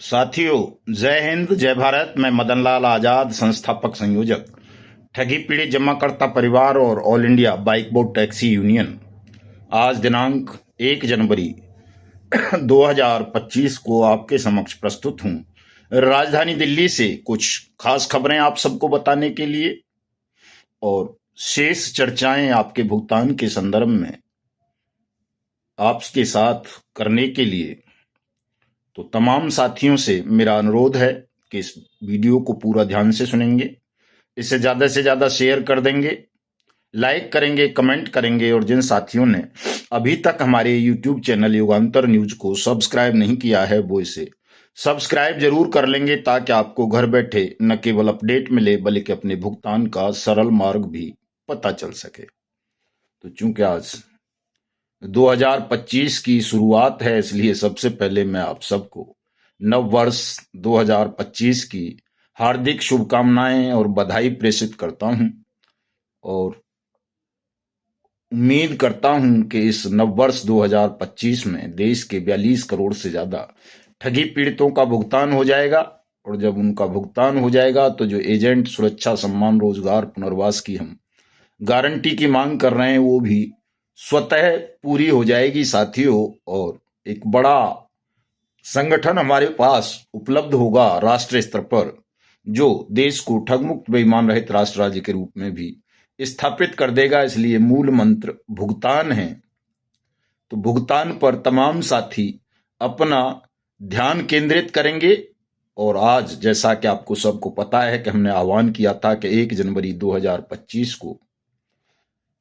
साथियों, जय हिंद, जय भारत। मैं मदन लाल आजाद, संस्थापक संयोजक ठगी पीड़ित जमाकर्ता परिवार और all India bike board taxi union. आज दिनांक 1 जनवरी 2025 को आपके समक्ष प्रस्तुत हूं राजधानी दिल्ली से कुछ खास खबरें आप सबको बताने के लिए और शेष चर्चाएं आपके भुगतान के संदर्भ में आपके साथ करने के लिए। तो तमाम साथियों से मेरा अनुरोध है कि इस वीडियो को पूरा ध्यान से सुनेंगे, इसे ज़्यादा से ज़्यादा शेयर कर देंगे, लाइक करेंगे, कमेंट करेंगे और जिन साथियों ने अभी तक हमारे YouTube चैनल युगांतर न्यूज को सब्सक्राइब नहीं किया है वो इसे सब्सक्राइब जरूर कर लेंगे, ताकि आपको घर बैठे न केवल अपडेट मिले बल्कि अपने भुगतान का सरल मार्ग भी पता चल सके। तो चूंकि आज 2025 की शुरुआत है, इसलिए सबसे पहले मैं आप सबको नव वर्ष 2025 की हार्दिक शुभकामनाएं और बधाई प्रेषित करता हूं और उम्मीद करता हूं कि इस नव वर्ष 2025 में देश के 42 करोड़ से ज्यादा ठगी पीड़ितों का भुगतान हो जाएगा। और जब उनका भुगतान हो जाएगा तो जो एजेंट सुरक्षा, सम्मान, रोजगार, पुनर्वास की हम गारंटी की मांग कर रहे हैं वो भी स्वतः पूरी हो जाएगी साथियों। और एक बड़ा संगठन हमारे पास उपलब्ध होगा राष्ट्रीय स्तर पर, जो देश को ठगमुक्त, बेईमान रहित राष्ट्र राज्य के रूप में भी स्थापित कर देगा। इसलिए मूल मंत्र भुगतान है। तो भुगतान पर तमाम साथी अपना ध्यान केंद्रित करेंगे। और आज जैसा कि आपको सबको पता है कि हमने आह्वान किया था कि 1 जनवरी 2025 को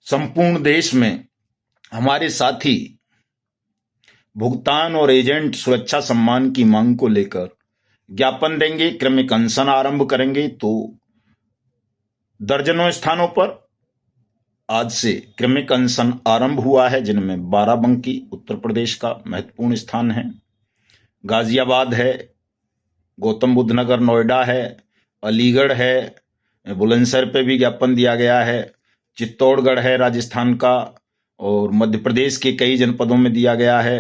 संपूर्ण देश में हमारे साथी भुगतान और एजेंट सुरक्षा सम्मान की मांग को लेकर ज्ञापन देंगे, क्रमिक अनशन आरंभ करेंगे। तो दर्जनों स्थानों पर आज से क्रमिक अनशन आरंभ हुआ है, जिनमें बाराबंकी उत्तर प्रदेश का महत्वपूर्ण स्थान है, गाजियाबाद है, गौतम बुद्ध नगर नोएडा है, अलीगढ़ है, बुलंदशहर पे भी ज्ञापन दिया गया है, चित्तौड़गढ़ है राजस्थान का, और मध्य प्रदेश के कई जनपदों में दिया गया है,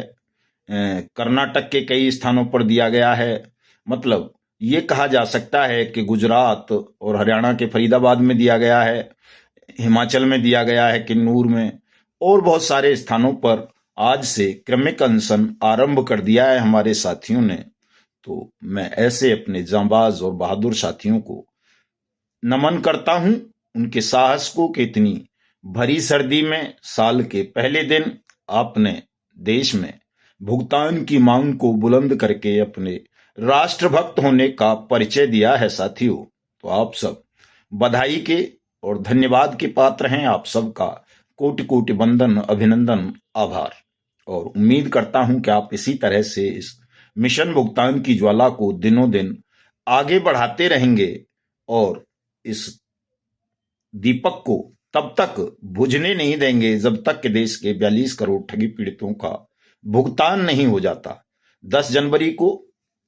कर्नाटक के कई स्थानों पर दिया गया है। मतलब ये कहा जा सकता है कि गुजरात और हरियाणा के फरीदाबाद में दिया गया है, हिमाचल में दिया गया है किन्नूर में, और बहुत सारे स्थानों पर आज से क्रमिक अनशन आरंभ कर दिया है हमारे साथियों ने। तो मैं ऐसे अपने जांबाज और बहादुर साथियों को नमन करता हूं, उनके साहस को कि इतनी भरी सर्दी में साल के पहले दिन आपने देश में भुगतान की मांग को बुलंद करके अपने राष्ट्रभक्त होने का परिचय दिया है साथियों। तो आप सब बधाई के और धन्यवाद के पात्र हैं। आप सबका कोटि कोटि वंदन, अभिनंदन, आभार। और उम्मीद करता हूं कि आप इसी तरह से इस मिशन भुगतान की ज्वाला को दिनों दिन आगे बढ़ाते रहेंगे और इस दीपक को तब तक बुझने नहीं देंगे जब तक कि देश के 42 करोड़ ठगी पीड़ितों का भुगतान नहीं हो जाता। 10 जनवरी को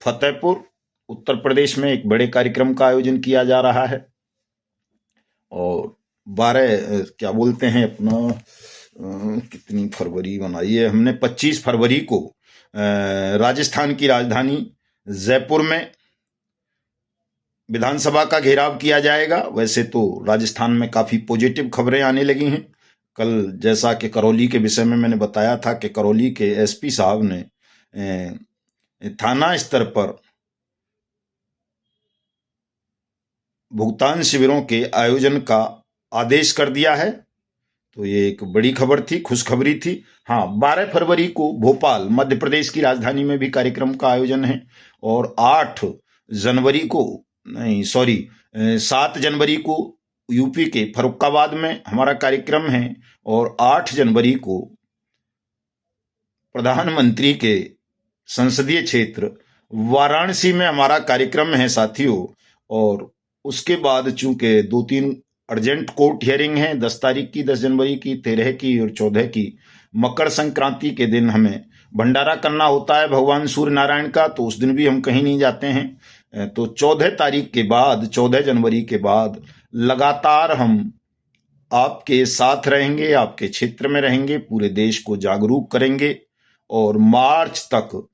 फतेहपुर उत्तर प्रदेश में एक बड़े कार्यक्रम का आयोजन किया जा रहा है और 12 क्या बोलते हैं अपना कितनी फरवरी बनाई है हमने, 25 फरवरी को राजस्थान की राजधानी जयपुर में विधानसभा का घेराव किया जाएगा। वैसे तो राजस्थान में काफी पॉजिटिव खबरें आने लगी हैं। कल जैसा कि करौली के विषय में मैंने बताया था कि करौली के एसपी साहब ने थाना स्तर पर भुगतान शिविरों के आयोजन का आदेश कर दिया है। तो ये एक बड़ी खबर थी, खुशखबरी थी। हाँ, 12 फरवरी को भोपाल मध्य प्रदेश की राजधानी में भी कार्यक्रम का आयोजन है और 8 जनवरी को नहीं सॉरी 7 जनवरी को यूपी के फर्रुखाबाद में हमारा कार्यक्रम है और 8 जनवरी को प्रधानमंत्री के संसदीय क्षेत्र वाराणसी में हमारा कार्यक्रम है साथियों। और उसके बाद चूंकि 2-3 अर्जेंट कोर्ट हियरिंग है, 10 तारीख की, 10 जनवरी की, 13 की और 14 की, मकर संक्रांति के दिन हमें भंडारा करना होता है भगवान सूर्य नारायण का, तो उस दिन भी हम कहीं नहीं जाते हैं। तो 14 तारीख के बाद, 14 जनवरी के बाद लगातार हम आपके साथ रहेंगे, आपके क्षेत्र में रहेंगे, पूरे देश को जागरूक करेंगे और मार्च तक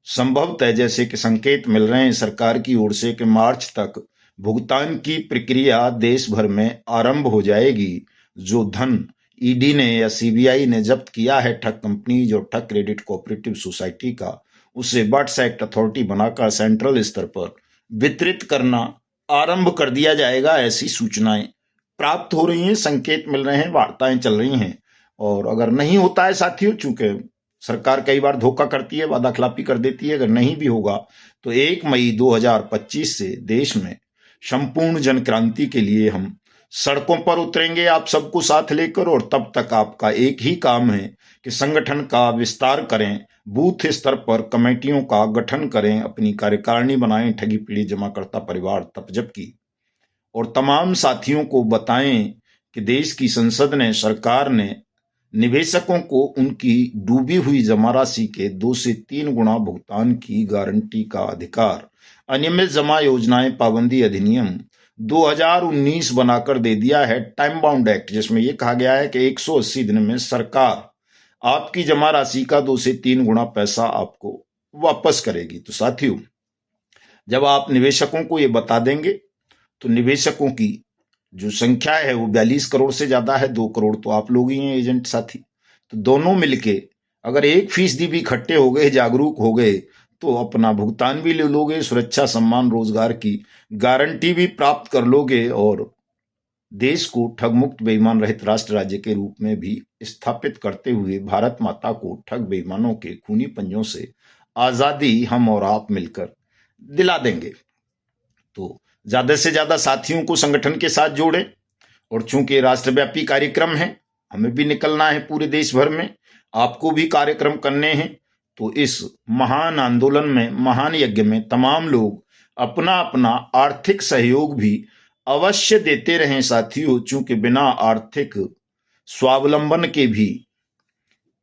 संभवतः जैसे कि संकेत मिल रहे हैं सरकार की ओर से कि मार्च तक भुगतान की प्रक्रिया देश भर में आरंभ हो जाएगी। जो धन ईडी ने या सीबीआई ने जब्त किया है ठग कंपनीज और ठग क्रेडिट कोऑपरेटिव सोसाइटी का, उसे बट्स एक्ट अथॉरिटी बनाकर सेंट्रल स्तर पर वितरित करना आरंभ कर दिया जाएगा। ऐसी सूचनाएं प्राप्त हो रही हैं, संकेत मिल रहे हैं, वार्ताएं चल रही हैं। और अगर नहीं होता है साथियों, चूंकि सरकार कई बार धोखा करती है, वादा खिलाफी कर देती है, अगर नहीं भी होगा तो 1 मई 2025 से देश में संपूर्ण जन क्रांति के लिए हम सड़कों पर उतरेंगे आप सबको साथ लेकर। और तब तक आपका एक ही काम है कि संगठन का विस्तार करें, बूथ स्तर पर कमेटियों का गठन करें, अपनी कार्यकारिणी बनाएं, ठगी पीड़ित जमाकर्ता परिवार तपजब की, और तमाम साथियों को बताएं कि देश की संसद ने, सरकार ने निवेशकों को उनकी डूबी हुई जमा राशि के 2 से 3 गुना भुगतान की गारंटी का अधिकार अनियमित जमा योजनाएं पाबंदी अधिनियम 2019 बनाकर दे दिया है, टाइम बाउंड एक्ट, जिसमें यह कहा गया है कि 180 दिन में सरकार आपकी जमा राशि का 2 से 3 गुना पैसा आपको वापस करेगी। तो साथियों, जब आप निवेशकों को ये बता देंगे तो निवेशकों की जो संख्या है वो 42 करोड़ से ज्यादा है, 2 करोड़ तो आप लोग ही हैं एजेंट साथी। तो दोनों मिलके अगर 1% भी इकट्ठे हो गए, जागरूक हो गए, तो अपना भुगतान भी ले लोगे, सुरक्षा, सम्मान, रोजगार की गारंटी भी प्राप्त कर लोगे और देश को ठग मुक्त बेईमान रहित राष्ट्र राज्य के रूप में भी स्थापित करते हुए भारत माता को ठग बेईमानों के खूनी पंजों से आजादी हम और आप मिलकर दिला देंगे। तो ज्यादा से ज्यादा साथियों को संगठन के साथ जोड़ें। और चूंकि राष्ट्रव्यापी कार्यक्रम है, हमें भी निकलना है पूरे देश भर में, आपको भी कार्यक्रम करने हैं। तो इस महान आंदोलन में, महान यज्ञ में तमाम लोग अपना अपना आर्थिक सहयोग भी अवश्य देते रहें साथियों। चूंकि बिना आर्थिक स्वावलंबन के भी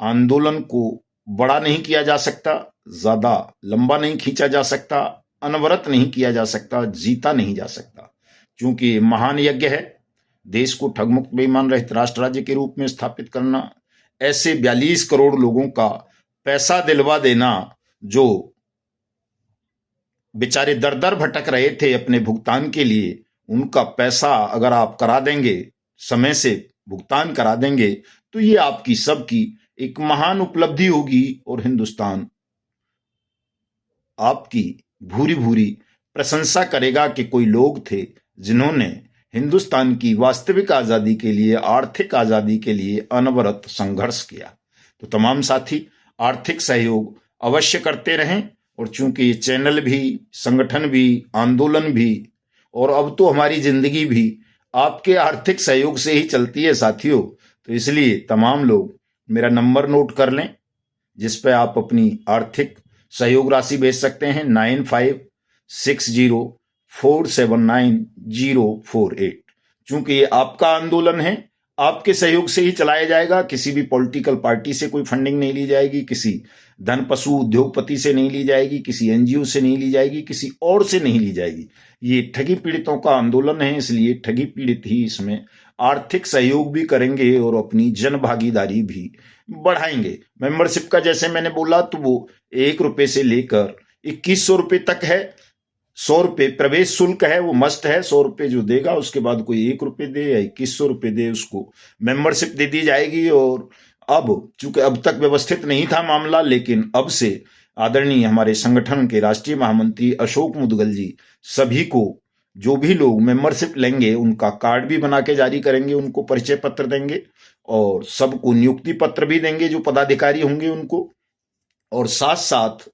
आंदोलन को बड़ा नहीं किया जा सकता, ज्यादा लंबा नहीं खींचा जा सकता, अनवरत नहीं किया जा सकता, जीता नहीं जा सकता। क्योंकि महान यज्ञ है देश को ठगमुक्त बेईमान रहित राष्ट्र राज्य के रूप में स्थापित करना, ऐसे 42 करोड़ लोगों का पैसा दिलवा देना जो बेचारे दर दर भटक रहे थे अपने भुगतान के लिए, उनका पैसा अगर आप करा देंगे, समय से भुगतान करा देंगे, तो ये आपकी सबकी एक महान उपलब्धि होगी और हिंदुस्तान आपकी भूरी भूरी प्रशंसा करेगा कि कोई लोग थे जिन्होंने हिंदुस्तान की वास्तविक आजादी के लिए, आर्थिक आजादी के लिए अनवरत संघर्ष किया। तो तमाम साथी आर्थिक सहयोग अवश्य करते रहें। और चूंकि ये चैनल भी, संगठन भी, आंदोलन भी और अब तो हमारी जिंदगी भी आपके आर्थिक सहयोग से ही चलती है साथियों, तो इसलिए तमाम लोग मेरा नंबर नोट कर लें जिस पे आप अपनी आर्थिक सहयोग राशि भेज सकते हैं, 9560479048। चूंकि ये आपका आंदोलन है, आपके सहयोग से ही चलाया जाएगा। किसी भी पॉलिटिकल पार्टी से कोई फंडिंग नहीं ली जाएगी, किसी धन पशु उद्योगपति से नहीं ली जाएगी, किसी एनजीओ से नहीं ली जाएगी, किसी और से नहीं ली जाएगी। ये ठगी पीड़ितों का आंदोलन है, इसलिए ठगी पीड़ित ही इसमें आर्थिक सहयोग भी करेंगे और अपनी जन भागीदारी भी बढ़ाएंगे। मेंबरशिप का जैसे मैंने बोला तो वो 1 रुपए से लेकर 2100 रुपए तक है। 100 रुपए प्रवेश शुल्क है, वो मस्ट है। 100 रुपए जो देगा उसके बाद कोई 1 रुपए दे या 2100 रुपए दे, उसको मेंबरशिप दे दी जाएगी। और अब चूंकि अब तक व्यवस्थित नहीं था मामला, लेकिन अब से आदरणीय हमारे संगठन के राष्ट्रीय महामंत्री अशोक मुदगल जी सभी को, जो भी लोग मेंबरशिप लेंगे उनका कार्ड भी बना के जारी करेंगे, उनको परिचय पत्र देंगे और सबको नियुक्ति पत्र भी देंगे जो पदाधिकारी होंगे उनको। और साथ साथ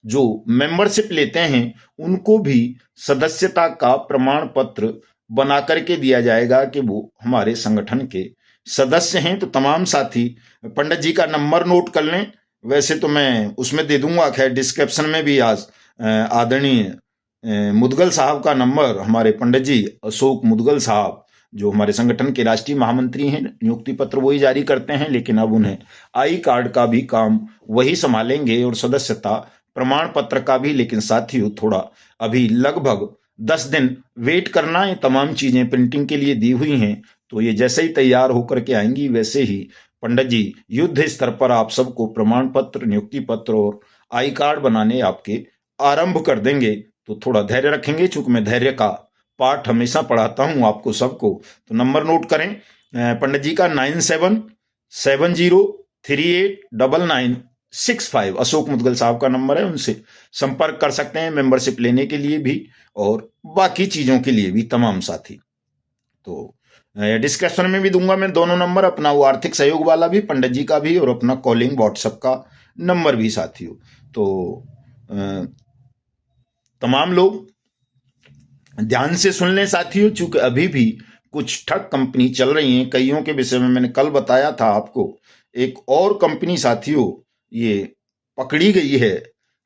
जो मेंबरशिप लेते हैं उनको भी सदस्यता का प्रमाण पत्र बना करके दिया जाएगा कि वो हमारे संगठन के सदस्य हैं। तो तमाम साथी पंडित जी का नंबर नोट कर लें, वैसे तो मैं उसमें दे दूंगा, खैर डिस्क्रिप्शन में भी आज आदरणीय मुदगल साहब का नंबर, हमारे पंडित जी अशोक मुदगल साहब जो हमारे संगठन के राष्ट्रीय महामंत्री हैं, नियुक्ति पत्र वही जारी करते हैं, लेकिन अब उन्हें आई कार्ड का भी काम वही संभालेंगे और सदस्यता प्रमाण पत्र का भी। लेकिन साथियों थोड़ा अभी लगभग 10 दिन वेट करना, ये तमाम चीजें प्रिंटिंग के लिए दी हुई हैं, तो ये जैसे ही तैयार होकर के आएंगी वैसे ही पंडित जी युद्ध स्तर पर आप सबको प्रमाण पत्र, नियुक्ति पत्र और आई कार्ड बनाने आपके आरंभ कर देंगे। तो थोड़ा धैर्य रखेंगे, चूंकि मैं धैर्य का पाठ हमेशा पढ़ाता हूं आपको सबको। तो नंबर नोट करें पंडित जी का 9770389965। अशोक मुदगल साहब का नंबर है, उनसे संपर्क कर सकते हैं मेंबरशिप लेने के लिए भी और बाकी चीजों के लिए भी तमाम साथी। तो डिस्क्रिप्शन में भी दूंगा मैं दोनों नंबर, अपना वो आर्थिक सहयोग वाला भी पंडित जी का भी और अपना कॉलिंग व्हाट्सएप का नंबर भी साथियों। तो तमाम लोग ध्यान से सुन लें साथियों, चूंकि अभी भी कुछ ठग कंपनी चल रही हैं। कईयों के विषय में मैंने कल बताया था आपको। एक और कंपनी साथियों ये पकड़ी गई है,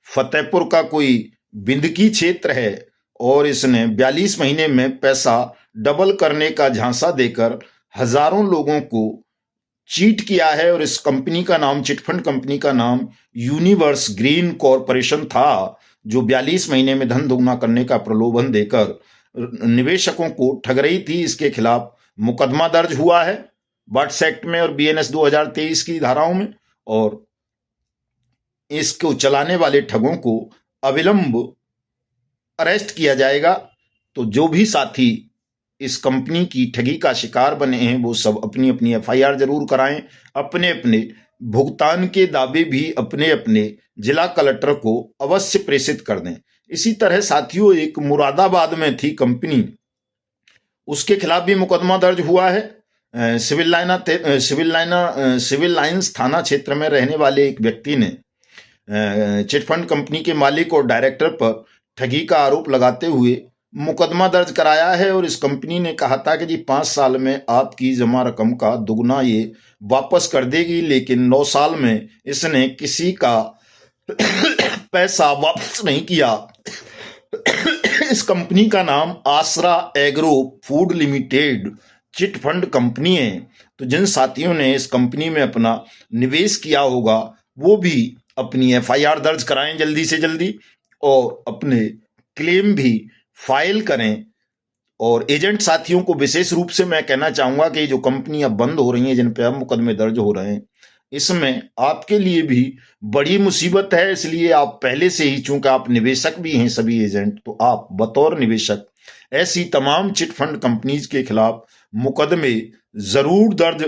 फतेहपुर का कोई बिंदकी क्षेत्र है, और इसने 42 महीने में पैसा डबल करने का झांसा देकर हजारों लोगों को चीट किया है। और इस कंपनी का नाम, चिटफंड कंपनी का नाम यूनिवर्स ग्रीन कॉरपोरेशन था, जो 42 महीने में धन दोगुना करने का प्रलोभन देकर निवेशकों को ठग रही थी। इसके खिलाफ मुकदमा दर्ज हुआ है बट्स एक्ट में और बीएनएस 2023 की धाराओं में, और इसको चलाने वाले ठगों को अविलंब अरेस्ट किया जाएगा। तो जो भी साथी इस कंपनी की ठगी का शिकार बने हैं वो सब अपनी अपनी एफआईआर जरूर कराएं। अपने अपने भुगतान के दावे भी अपने अपने जिला कलेक्टर को अवश्य प्रेषित कर दें। इसी तरह साथियों एक मुरादाबाद में थी कंपनी, उसके खिलाफ भी मुकदमा दर्ज हुआ है। सिविल लाइंस थाना क्षेत्र में रहने वाले एक व्यक्ति ने चिटफंड कंपनी के मालिक और डायरेक्टर पर ठगी का आरोप लगाते हुए मुकदमा दर्ज कराया है। और इस कंपनी ने कहा था कि जी 5 साल में आपकी जमा रकम का दुगना ये वापस कर देगी, लेकिन 9 साल में इसने किसी का पैसा वापस नहीं किया। इस कंपनी का नाम आसरा agro food limited chit fund company है। तो जिन साथियों ने इस कंपनी में अपना निवेश किया होगा वो भी अपनी एफआईआर दर्ज कराएं जल्दी से जल्दी, और अपने क्लेम भी फाइल करें। और एजेंट साथियों को विशेष रूप से मैं कहना चाहूंगा कि जो कंपनियां बंद हो रही हैं, जिन पे अब मुकदमे दर्ज हो रहे हैं, इसमें आपके लिए भी बड़ी मुसीबत है। इसलिए आप पहले से ही, चूंकि आप निवेशक भी हैं सभी एजेंट, तो आप बतौर निवेशक ऐसी तमाम चिटफंड कंपनीज के खिलाफ मुकदमे जरूर दर्ज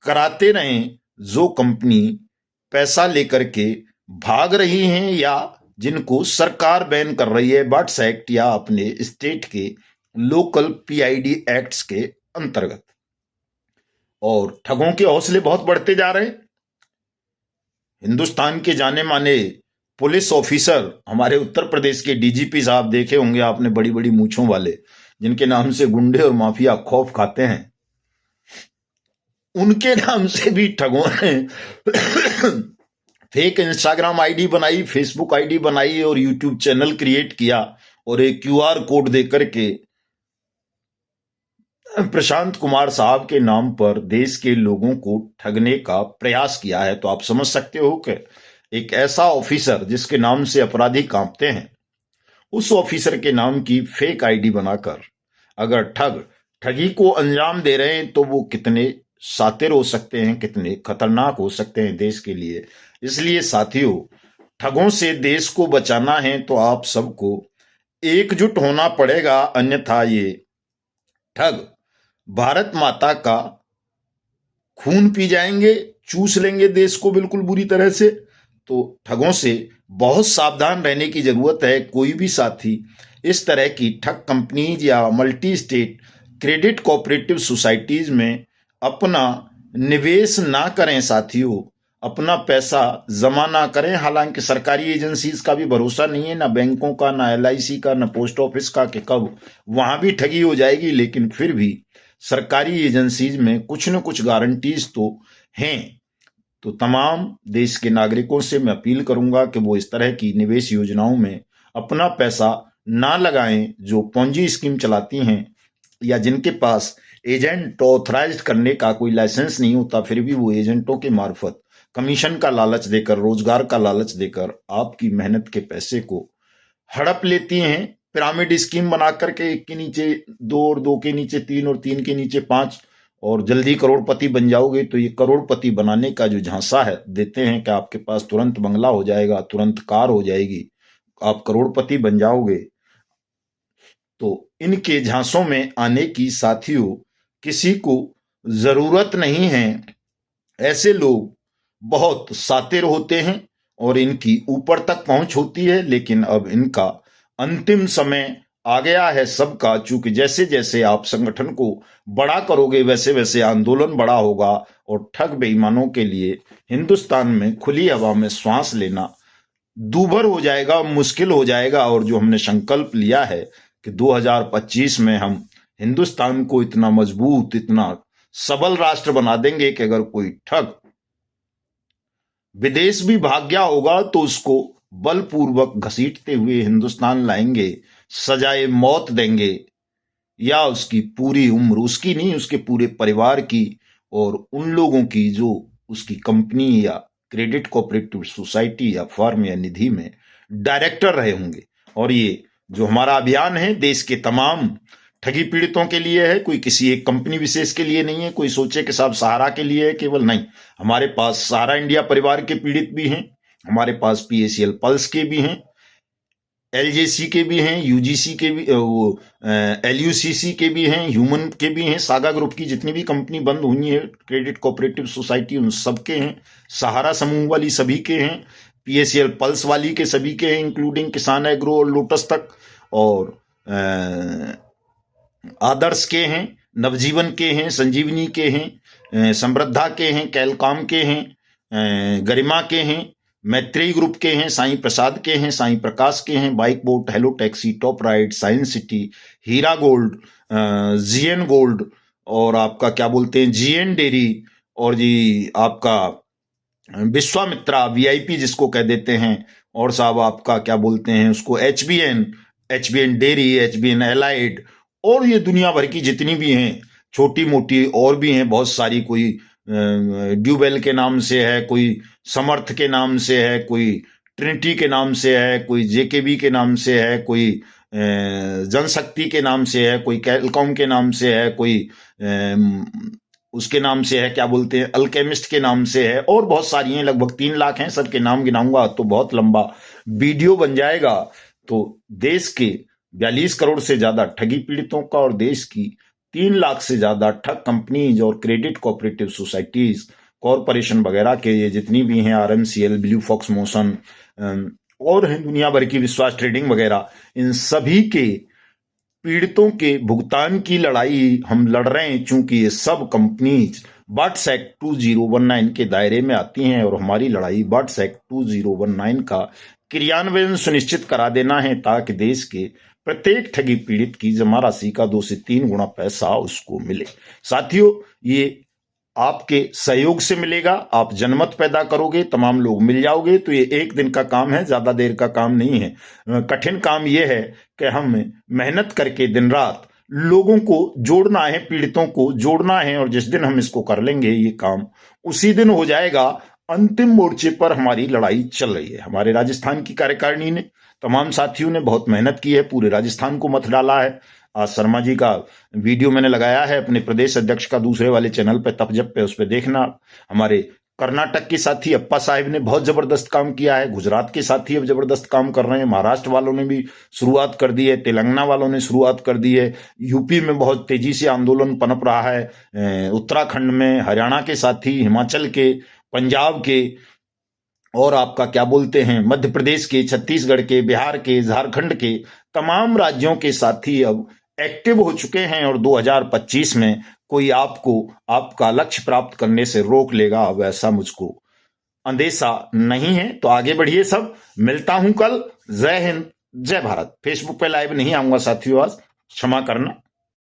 कराते रहें जो कंपनी पैसा लेकर के भाग रही हैं या जिनको सरकार बैन कर रही है बट्स एक्ट या अपने स्टेट के लोकल पीआईडी एक्ट्स के अंतर्गत। और ठगों के हौसले बहुत बढ़ते जा रहे हैं। हिंदुस्तान के जाने माने पुलिस ऑफिसर, हमारे उत्तर प्रदेश के डीजीपी साहब देखे होंगे आपने, बड़ी बड़ी मूंछों वाले, जिनके नाम से गुंडे और माफिया खौफ खाते हैं, उनके नाम से भी ठगों ने फेक इंस्टाग्राम आईडी बनाई, फेसबुक आईडी बनाई और यूट्यूब चैनल क्रिएट किया, और एक क्यूआर कोड देकर के प्रशांत कुमार साहब के नाम पर देश के लोगों को ठगने का प्रयास किया है। तो आप समझ सकते हो कि एक ऐसा ऑफिसर जिसके नाम से अपराधी कांपते हैं, उस ऑफिसर के नाम की फेक आईडी बनाकर अगर ठगी को अंजाम दे रहे हैं तो वो कितने शातिर हो सकते हैं, कितने खतरनाक हो सकते हैं देश के लिए। इसलिए साथियों ठगों से देश को बचाना है तो आप सबको एकजुट होना पड़ेगा, अन्यथा ये ठग भारत माता का खून पी जाएंगे, चूस लेंगे देश को बिल्कुल बुरी तरह से। तो ठगों से बहुत सावधान रहने की जरूरत है। कोई भी साथी इस तरह की ठग कंपनीज या multi state credit cooperative societies में अपना निवेश ना करें साथियों, अपना पैसा जमा ना करें। हालांकि सरकारी एजेंसीज का भी भरोसा नहीं है, ना बैंकों का, ना एलआईसी का, ना पोस्ट ऑफिस का, कि कब वहां भी ठगी हो जाएगी। लेकिन फिर भी सरकारी एजेंसीज में कुछ न कुछ गारंटीज तो हैं। तो तमाम देश के नागरिकों से मैं अपील करूंगा कि वो इस तरह की निवेश योजनाओं में अपना पैसा ना लगाएं जो पोंजी स्कीम चलाती हैं या जिनके पास एजेंट ऑथराइज्ड करने का कोई लाइसेंस नहीं होता, फिर भी वो एजेंटों के मार्फत कमीशन का लालच देकर, रोजगार का लालच देकर आपकी मेहनत के पैसे को हड़प लेती हैं। पिरामिड स्कीम बना करके 1 के नीचे 2 और 2 के नीचे 3 और 3 के नीचे 5, और जल्दी करोड़पति बन जाओगे। तो ये करोड़पति बनाने का जो झांसा है देते हैं कि आपके पास तुरंत बंगला हो जाएगा, तुरंत कार हो जाएगी, आप करोड़पति बन जाओगे। तो इनके झांसों में आने की साथियों किसी को जरूरत नहीं है। ऐसे लोग बहुत शातिर होते हैं और इनकी ऊपर तक पहुंच होती है, लेकिन अब इनका अंतिम समय आ गया है सबका। चूंकि जैसे जैसे आप संगठन को बड़ा करोगे वैसे वैसे आंदोलन बड़ा होगा और ठग बेईमानों के लिए हिंदुस्तान में खुली हवा में श्वास लेना दूभर हो जाएगा, मुश्किल हो जाएगा। और जो हमने संकल्प लिया है कि 2025 में हम हिंदुस्तान को इतना मजबूत, इतना सबल राष्ट्र बना देंगे कि अगर कोई ठग विदेश भी भाग गया होगा तो उसको बलपूर्वक घसीटते हुए हिंदुस्तान लाएंगे, सजाए मौत देंगे, या उसकी पूरी उम्र, उसकी नहीं उसके पूरे परिवार की और उन लोगों की जो उसकी कंपनी या क्रेडिट कोऑपरेटिव सोसाइटी या फर्म या निधि में डायरेक्टर रहे होंगे। और ये जो हमारा अभियान है देश के तमाम ठगी पीड़ितों के लिए है, कोई किसी एक कंपनी विशेष के लिए नहीं है। कोई सोचे कि साहब सहारा के लिए है केवल, नहीं। हमारे पास सहारा इंडिया परिवार के पीड़ित भी हैं, हमारे पास PACL पल्स के भी हैं, LJC के भी हैं, UGC के भी, LUCC के भी हैं, ह्यूमन के भी हैं। सागा ग्रुप की जितनी भी कंपनी बंद हुई है क्रेडिट कोऑपरेटिव सोसाइटी उन सबके हैं, सहारा समूह वाली सभी के हैं, PACL पल्स वाली के सभी के हैं, इंक्लूडिंग किसान एग्रो और लोटस तक, और आदर्श के हैं, नवजीवन के हैं, संजीवनी के हैं, समृद्धा के हैं, कैलकॉम के हैं, गरिमा के हैं, मैत्रेयी ग्रुप के हैं, साईं प्रसाद के हैं, साईं प्रकाश के हैं, bike boat, hello taxi, top ride, science city, Heera gold, GN gold, और आपका क्या बोलते हैं GN डेयरी, और जी आपका विश्वामित्रा VIP जिसको कह देते हैं, और साहब आपका क्या बोलते हैं उसको HBN डेयरी, HBN एलाइड, और ये दुनिया भर की जितनी भी हैं छोटी मोटी और भी हैं बहुत सारी। कोई ड्यूबेल के नाम से है, कोई समर्थ के नाम से है, कोई ट्रिनिटी के नाम से है, कोई JKB के नाम से है, कोई जनशक्ति के नाम से है, कोई कैलकॉम के नाम से है, कोई उसके नाम से है क्या बोलते हैं अल्केमिस्ट के नाम से है, और बहुत सारी हैं, लगभग 3 लाख हैं। सबके नाम गिनाऊंगा तो बहुत लंबा वीडियो बन जाएगा। तो देश के 42 करोड़ से ज्यादा ठगी पीड़ितों का और देश की 3 लाख से ज्यादा ठग कंपनीज और क्रेडिट कोऑपरेटिव सोसाइटीज, कॉरपोरेशन वगैरह के ये जितनी भी हैं, RMCL, ब्लू फॉक्स मोशन और हैं दुनिया भर की, विश्वास ट्रेडिंग वगैरह, इन सभी के पीड़ितों के भुगतान की लड़ाई हम लड़ रहे हैं। चूंकि ये सब कंपनीज बट्स एक्ट 2019 के दायरे में आती हैं और हमारी लड़ाई बट्स एक्ट 2019 का क्रियान्वयन सुनिश्चित करा देना है, ताकि देश के प्रत्येक ठगी पीड़ित की जमा राशि का 2 से 3 गुना पैसा उसको मिले। साथियों, ये आपके सहयोग से मिलेगा। आप जनमत पैदा करोगे, तमाम लोग मिल जाओगे, तो ये एक दिन का काम है, ज्यादा देर का काम नहीं है। कठिन काम ये है कि हम मेहनत करके दिन रात लोगों को जोड़ना है, पीड़ितों को जोड़ना है, और जिस दिन हम इसको कर लेंगे ये काम, उसी दिन हो जाएगा। अंतिम मोर्चे पर हमारी लड़ाई चल रही है। हमारे राजस्थान की कार्यकारिणी ने, तमाम साथियों ने बहुत मेहनत की है, पूरे राजस्थान को मत डाला है। आज शर्मा जी का वीडियो मैंने लगाया है अपने प्रदेश अध्यक्ष का दूसरे वाले चैनल पे, तपजप पे, उस पे देखना। हमारे कर्नाटक के साथी अप्पा साहिब ने बहुत जबरदस्त काम किया है, गुजरात के साथी अब जबरदस्त काम कर रहे हैं, महाराष्ट्र वालों ने भी शुरुआत कर दी है, तेलंगाना वालों ने शुरुआत कर दी है, यूपी में बहुत तेजी से आंदोलन पनप रहा है, उत्तराखंड में, हरियाणा के साथी, हिमाचल के, पंजाब के, और आपका क्या बोलते हैं मध्य प्रदेश के, छत्तीसगढ़ के, बिहार के, झारखंड के, तमाम राज्यों के साथी अब एक्टिव हो चुके हैं। और 2025 में कोई आपको आपका लक्ष्य प्राप्त करने से रोक लेगा, अब ऐसा मुझको अंदेशा नहीं है। तो आगे बढ़िए सब। मिलता हूं कल। जय हिंद, जय भारत। फेसबुक पे लाइव नहीं आऊंगा साथियों, आज क्षमा करना।